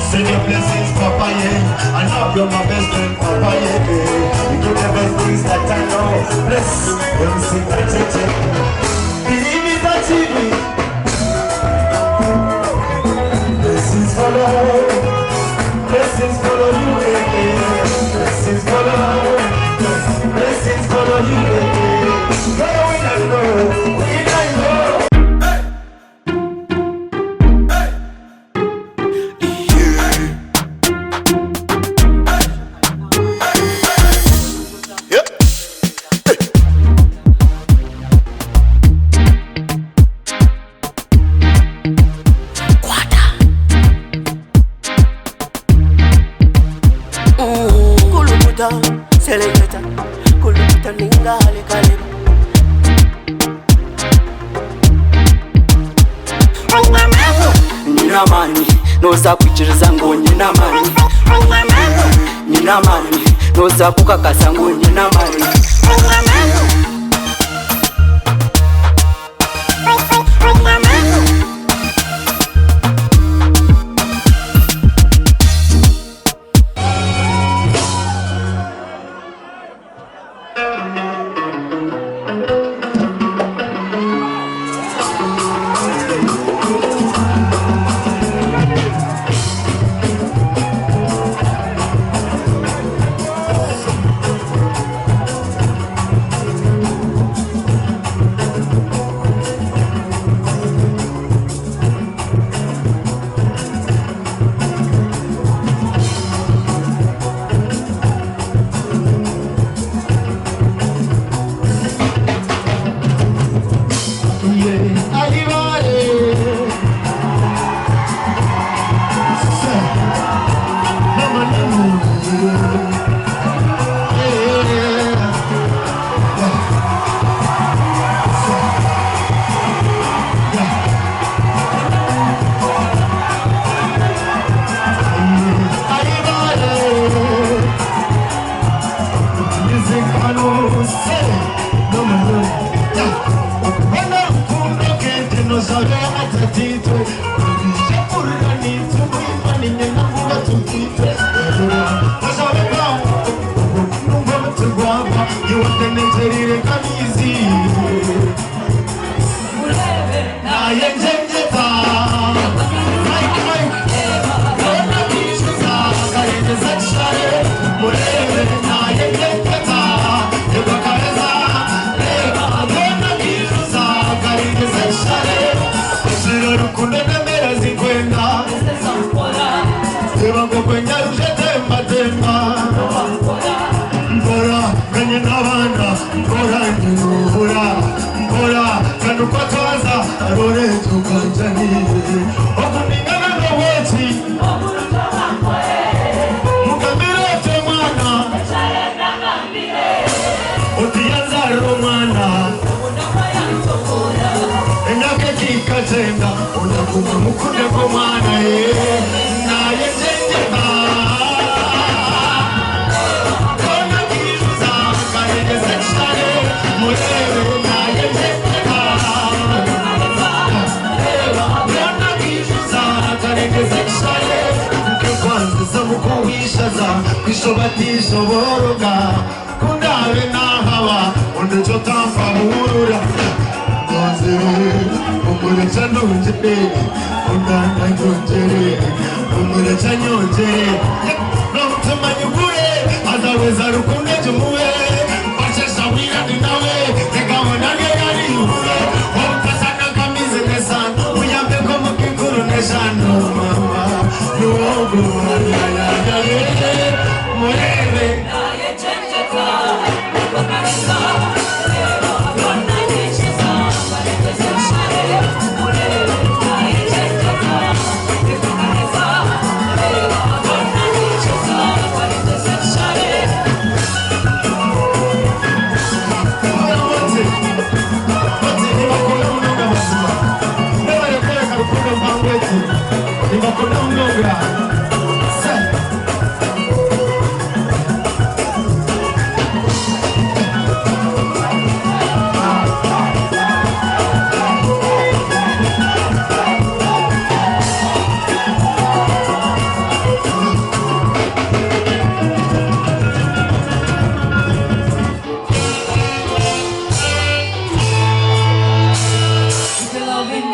Send your blessings, Papa, yeah. I know you're my best friend, Papa, yeah. You do the best things that I know. Bless, don't sing that check. Believe it, that's it. Blessings follow. Blessings follow you, blessings follow. Blessings follow you, follow when I know, when I know. Selecta, kuluta ningale kale. Nina mani, noza kuchiriza ngo nina mani. Nina mani, noza kukakasa ngo nina mani.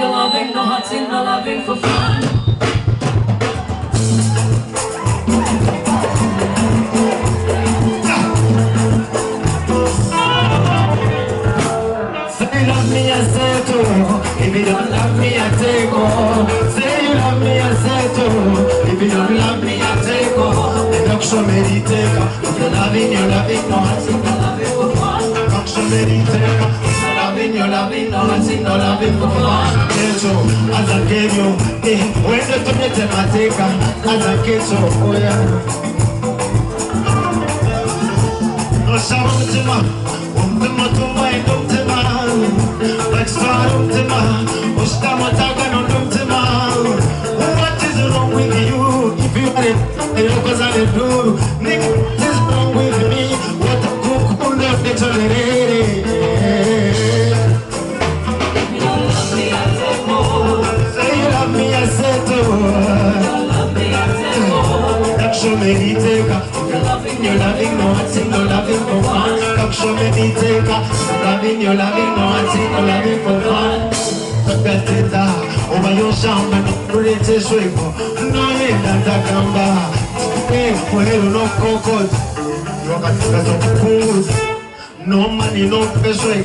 your loving, no hunting, no loving for fun. Say you love me, I say to. If you don't love me, I take off. Say you love me, I say to. If you don't love me, I take off. And don't show me the taker. If you're loving, no hunting, no loving for fun. Don't show me the taker. You're loving, no hunting, no loving for fun. As I gave you, when the tomato I take as I get so, oh yeah. No shower to my, to my, to my, like star to my, Ostamataga no to my. What is wrong with you? If you are it, because I do, Nick, what is wrong with me? What a cook on the tolerate. Show me the taker. You're loving, no hunting, no loving for fun. Come show me the taker. You're loving, no hunting, no loving for fun. Takateta, over your shamba, no rete swipo. No nenda kamba. Well, no cocos. You are so cool. No money, no pressure.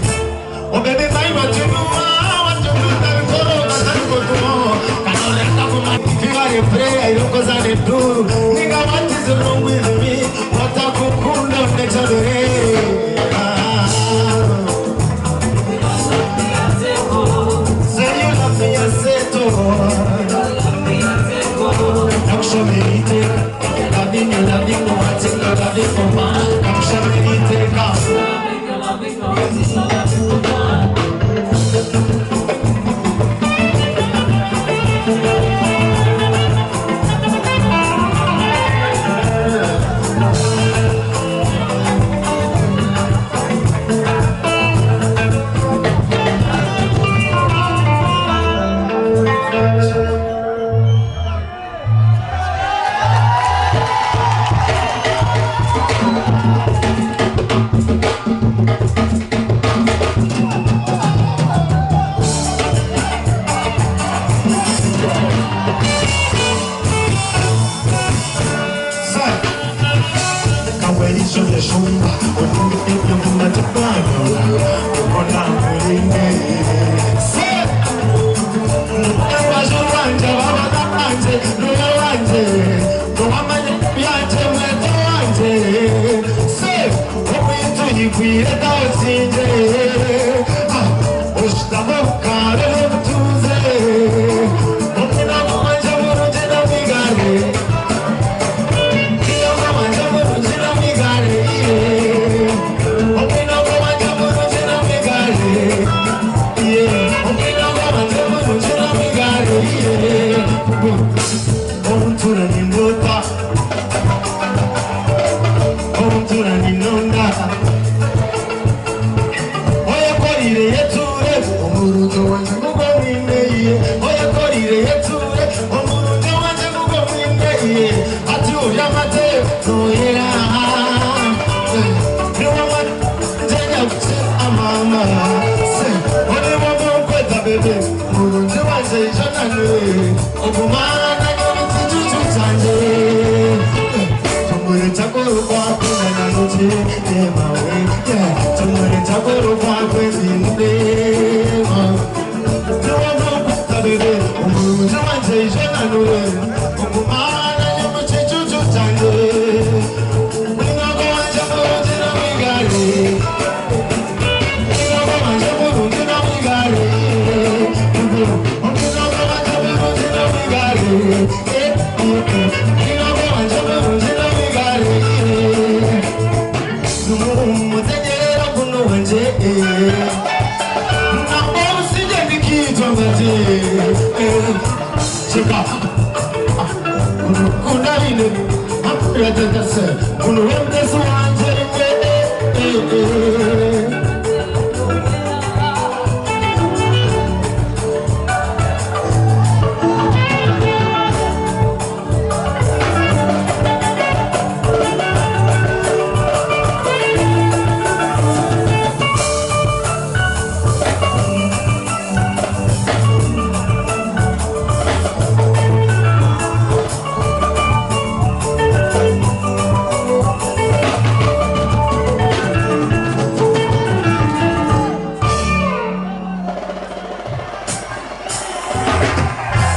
Oh baby, buy what you do. What you do, that go tomorrow. If you are a prayer, you cause I do. Nigga, what is wrong with me? What a cocoon of nature. Say you love me, I say to. Don't show me anything. You're loving, no hunting, no loving for fun. Don't show me anything. You're loving, no hunting, no loving for fun.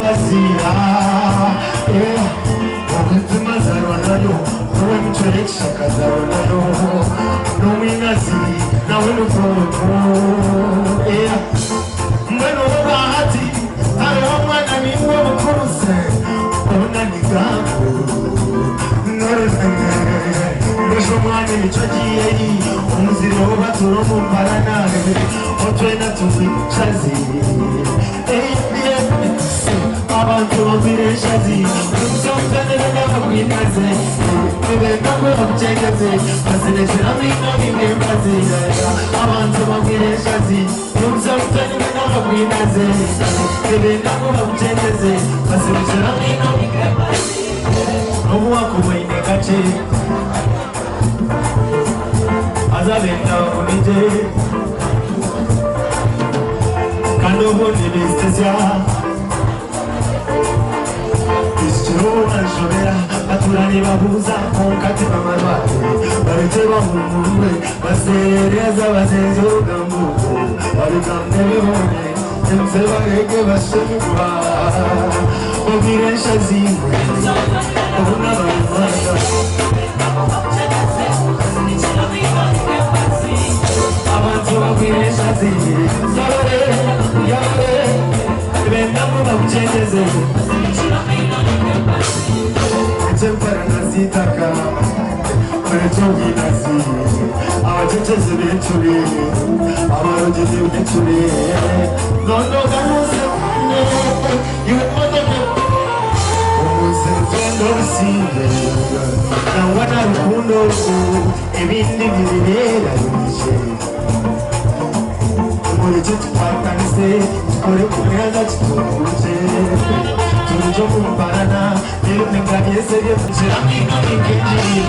bazira ubuzima zaronayo wowe mucoresha kazaronayo n'umwinazi nawe n'ubwoko mwene uwo bahati hariho mwana niwe mukuruse ubona ni gangu ejo mwana imico agiye umuziro baturo mu mbaranare otwena tuwicazi abantu babireshazi umusombyanire n'abakwinaze bibenda ngo babucengeze basenezera mino bimwembazi abantu babireshazi umusombyanire n'abakwinaze bibenda ngo babucengeze basenezera mino bimwembazi ubu wakubaine gace azabenda unije kandi ubundi bisitesya isitiro barashobera baturani babuza mukati b'amarwari bareke bahumurwe baserereza bazenze urugambo babigambe bibone emse bareke bashengwa babiresha zimwe ubona babimana abantu babiresha zimwe yabare benda ngo babucengeze Tempera nazitaka Kwetongi nazi Abaceceze b'inchuri Abarogezi b'inchuri Nono ganuse Yumodoke Umuse mfendo usive Na wana rukundo Ebindi biribera yumishe Umuri tutupakanise Tukore kumyaga tutukuje Turujo kumparana Nilumengani yesege Mchira mino mingenji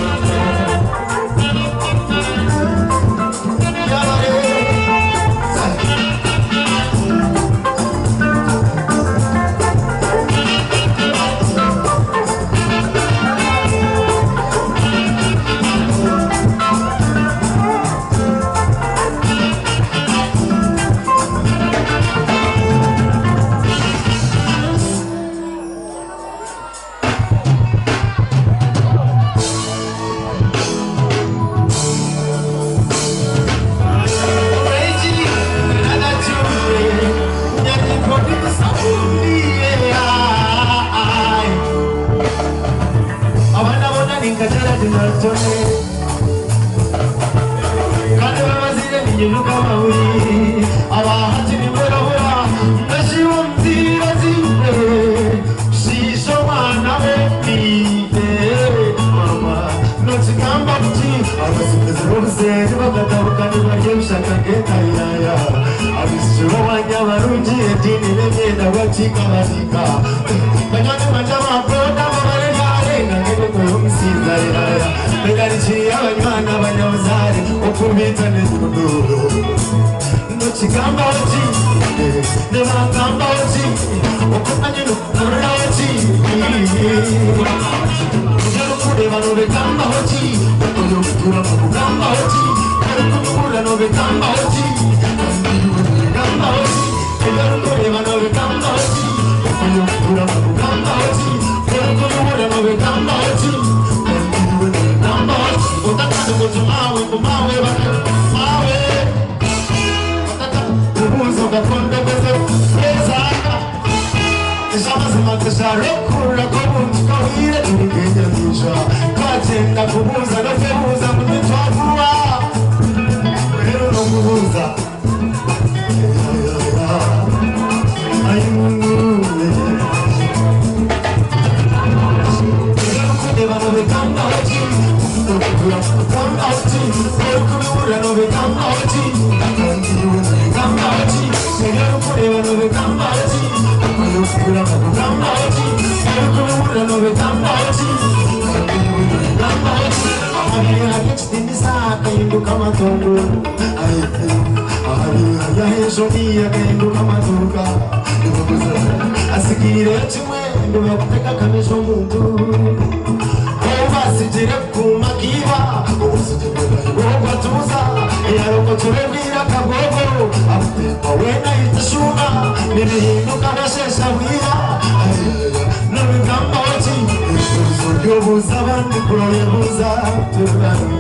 abandi kuroyebuza turani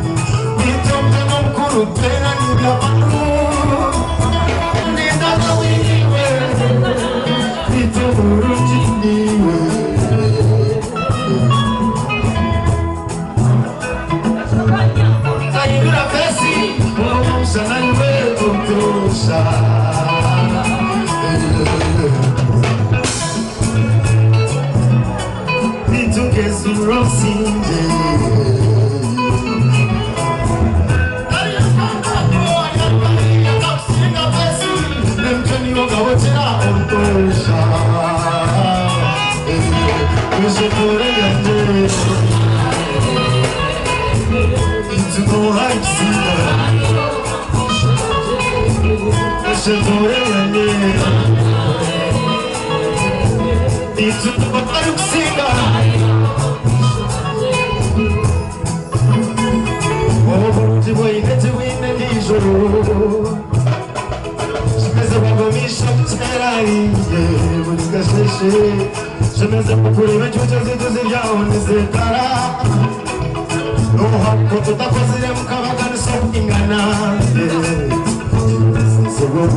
bitombe no kurutera n'iby'abantu nindaga wiwe bitombe urujiniwe kayindura fesi umusha naniwe kuturusha Zurosinje Nemteni yoga wachira ontosha Ushotore yande It's no hype singer Ushotore yande It's no hype singer Je me suis beaucoup les vêtements de ces gens, on les étala. Non, quand tu t'as posé les moukabagan, sont inganades. C'est bon,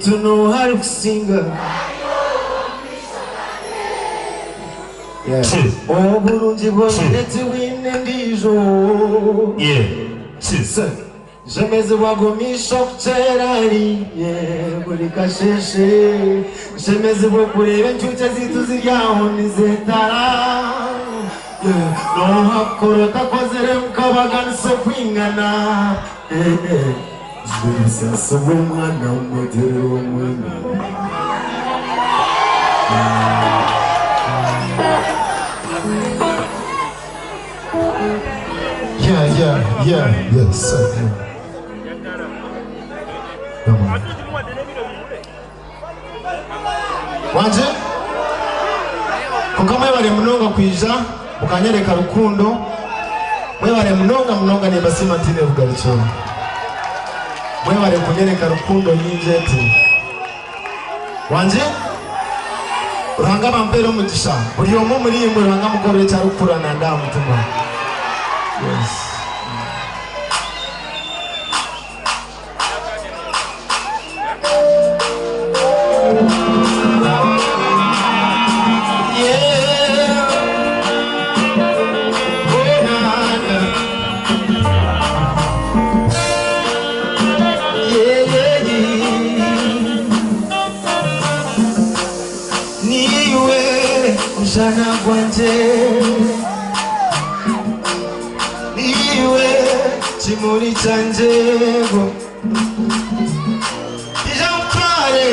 to know how to sing. Yeah. Oh, Burunji Bonnet win and Dijo. Yeah. Jamais wagomi shokcherari. Yeah, Burika Sheshe. Jamais wapure and Chutazito Zion is a tara. Yeah, no Hakorota Kozerem Kavagan Sopingana. Jesus, a woman, no matter woman. Yes. Wanje? Kukama wale mnonga kuija, ukanyereka rukundo. Wale mnonga ni basima tine ugalicho. Wale kunyereka rukundo yinjeti. Wanje? Uranga mpero mugisha. Uri omo muri imwe uranga mukore cyarukura na ndamu tuma. Yes. Jana gwanje niwe chimuri chanjego Ijampare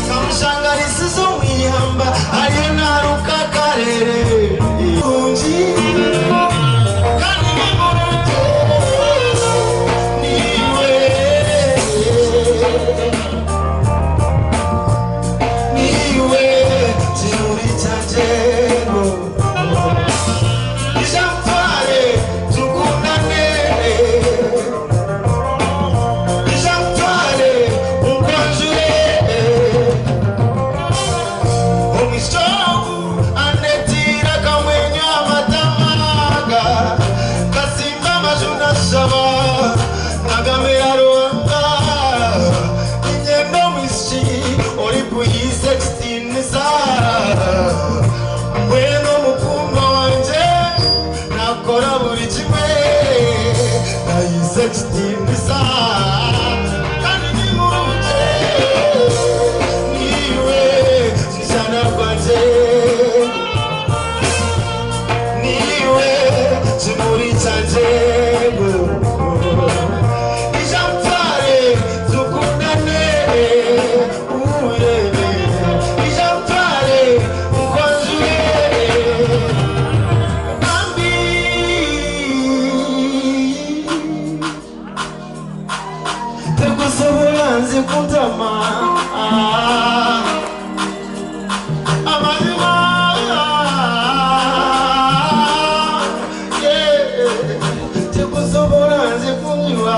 Kamshangari sizo wiyamba Ayona ruka karere Unji Tekusobora nze kutama amazima tekusobora nze kunywa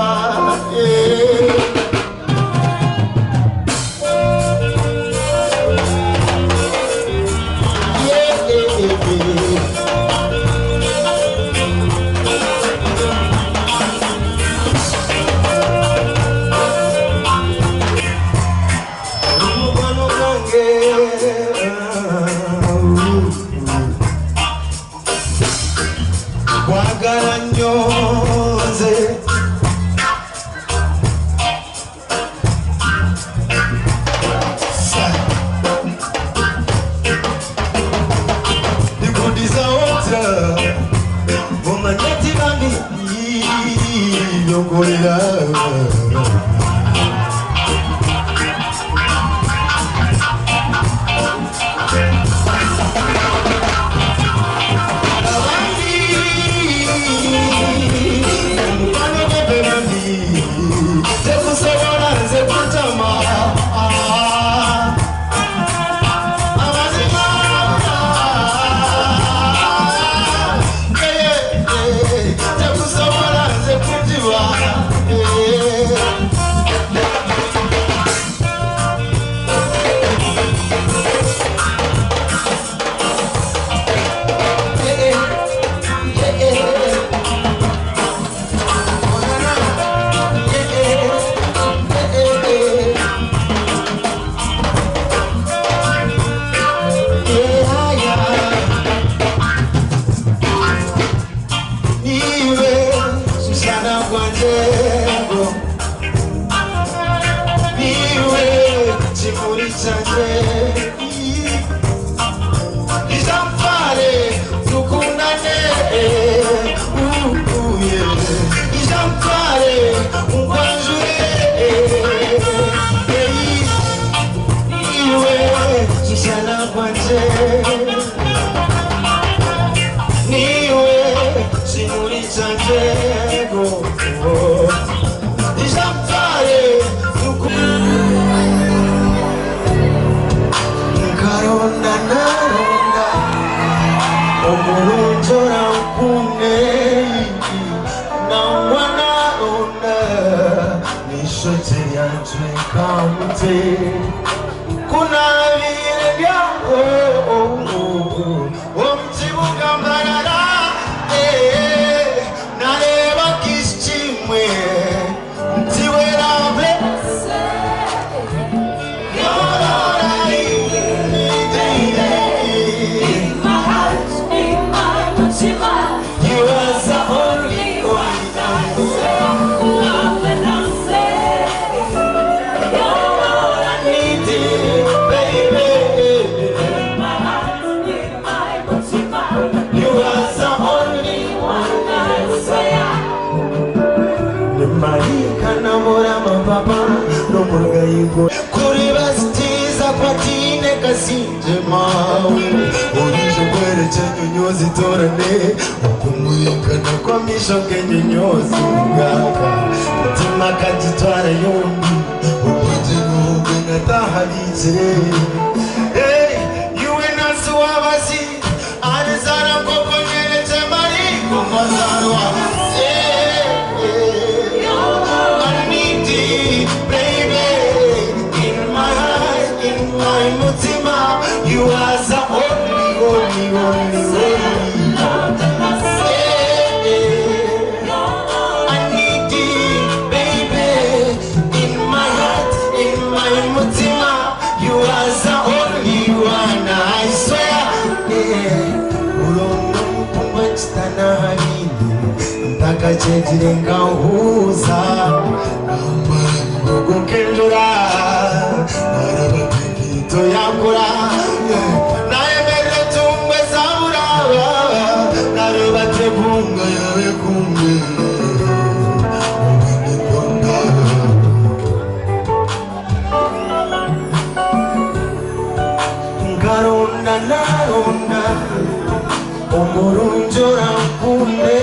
Omurunjora kumbe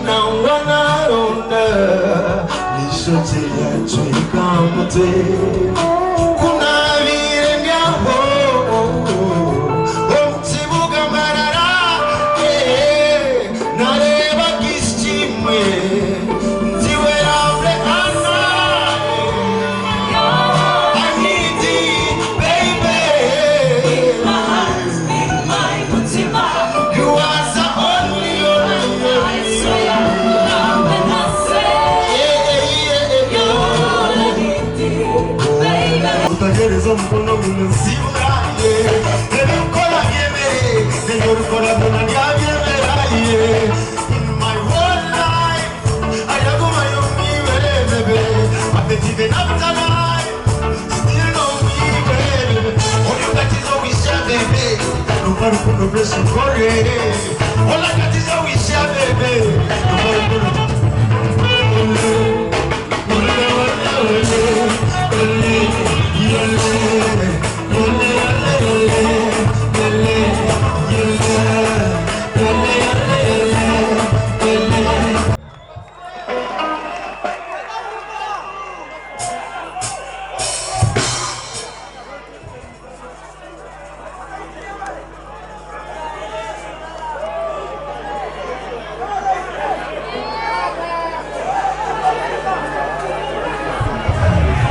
na wana ronda Chwikamute kuna virengaho Omukibuga marara nareba kishimwe Nziwe ramble ana I need it, baby. My heart, my mutima. You are the only one. I swear, now when I say you're baby. Utagereza mkono mnasibura Nebukora yemere Nebukora muna nyamyemera In my whole life Ayaguma yomi bebe Apetive afterlife Still no me bebe All you got is a wish baby No matter who no bless you for it All I got is a wish baby No matter who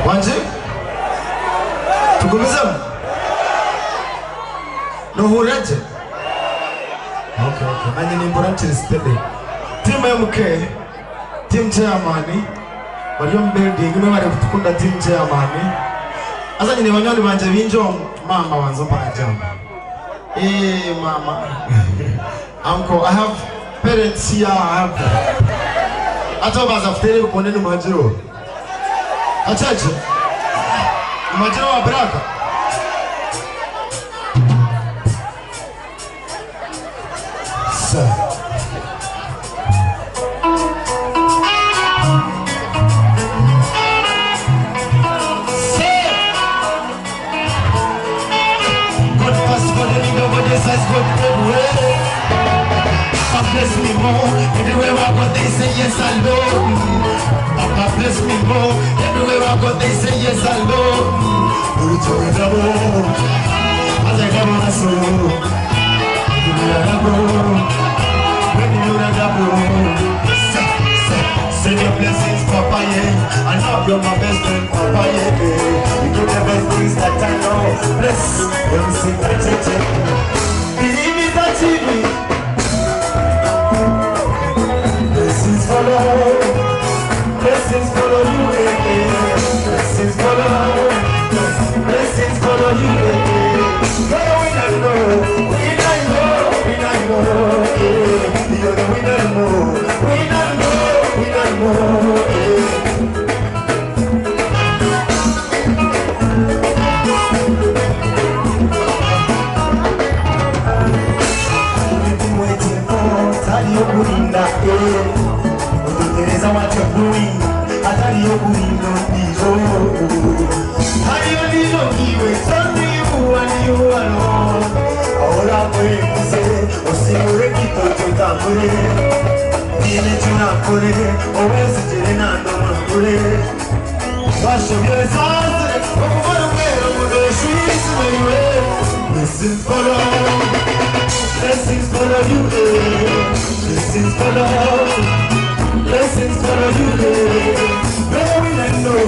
Wanje? Tugumizemu? Nuhureje? Okay. Nanyi nimbura nchiri steady. Team MK, team chairman, bariyo building, imwe bari kutukunda team chairman. Asa nyine banyoni banje binjo mama wanzo mpaka jamba. Mama. Uncle, I have parents here, I have. Ato baza futere kuponeni majiro. Achache majina wa Baraka sir God pass for the nigga but this is God everywhere Papa bless me more everywhere I go they say yes I love Papa bless me more everywhere I go they say yes I love Put it on the road as I come on so you know I go when you know I go send your blessings Papa yeah I know you're my best friend Papa yeah you do the best things that I know bless when you sing that believe it that TV blessings follow blessings follow you blessings follow you you're the winner no winner you're the winner no winner no waiting for tali yokurinda utetereza what you're doing atali yokurinda ndizo tali yokurinda iwe only you and you alone ahora mwekuse usimure kitoto tambure dine tunakore owezi jere nando makure washobye zazire okumara mwero mudeshwisi meiwe blessings follow you blessings follow you Brother we don't know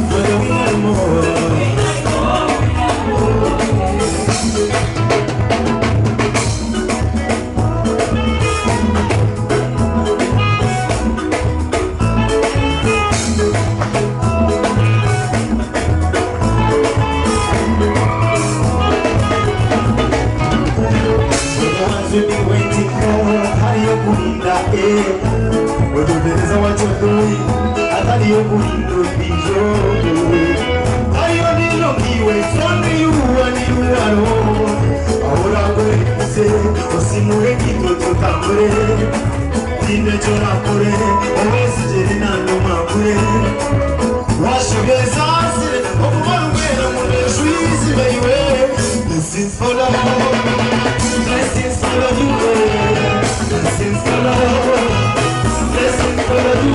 Brother we don't know You've been waiting for Atari Yokurinda Ututereza what you're doing Atari Yokurinda Bijo Ayo nilo kiwe Only you and you alone Ahora kwekuse Osimure kitoto tambure Dine chora kore Owezi jeri nando makure Washobye zazire Okumaru mwera mune shwizi beiwe Blessings for love Blessings follow you, blessings follow you.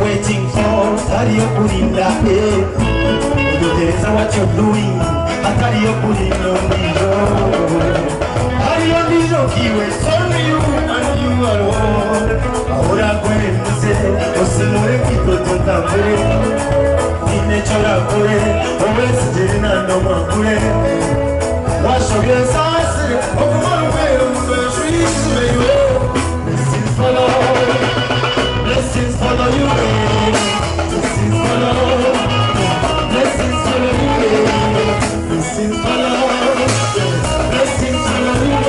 Waiting for Tario Purinda, what you're doing, Tario Purinda, Tario Nijo, he was only you and you alone. Ahora cuéntese, o se lo repito tontamente, y me chora por él, o ves llenando mamure. Wash your hands, I say, oh, my way, the trees may go. Blessings follow, blessings follow you. Blessings follow, blessings follow you. Blessings follow, blessings follow you.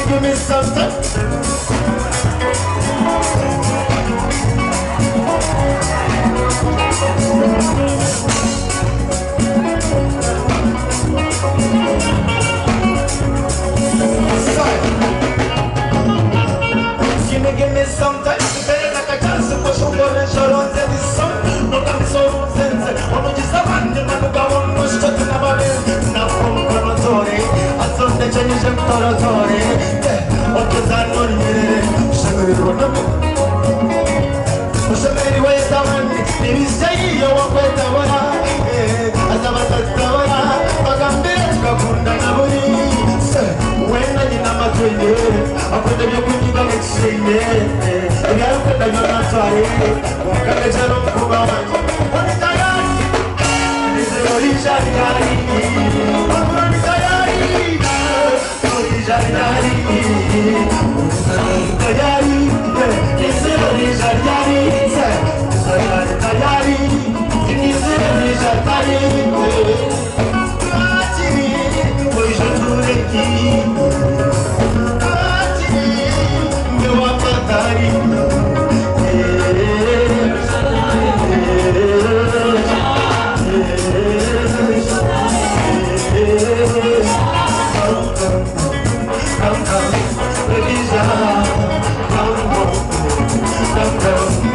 Give me something. Give me something. Better like a chance to push on and show on the sun. No can be so sense. One of these man, the man who got one was shut in about it. Now from Coronatore, I thought the Chinese Toratore. What was that on here? Sugar Ronald. So many ways to run. Maybe say you walk with the water. As I was at the water, but I'm better to go down the body. When I did not do it, I put the young people in exchange. I got to put the young man sorry. Walk up the channel for my mind. What is that? This is what he's shouting. What is that? What is that? This is what he's shouting. Come,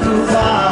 Tuza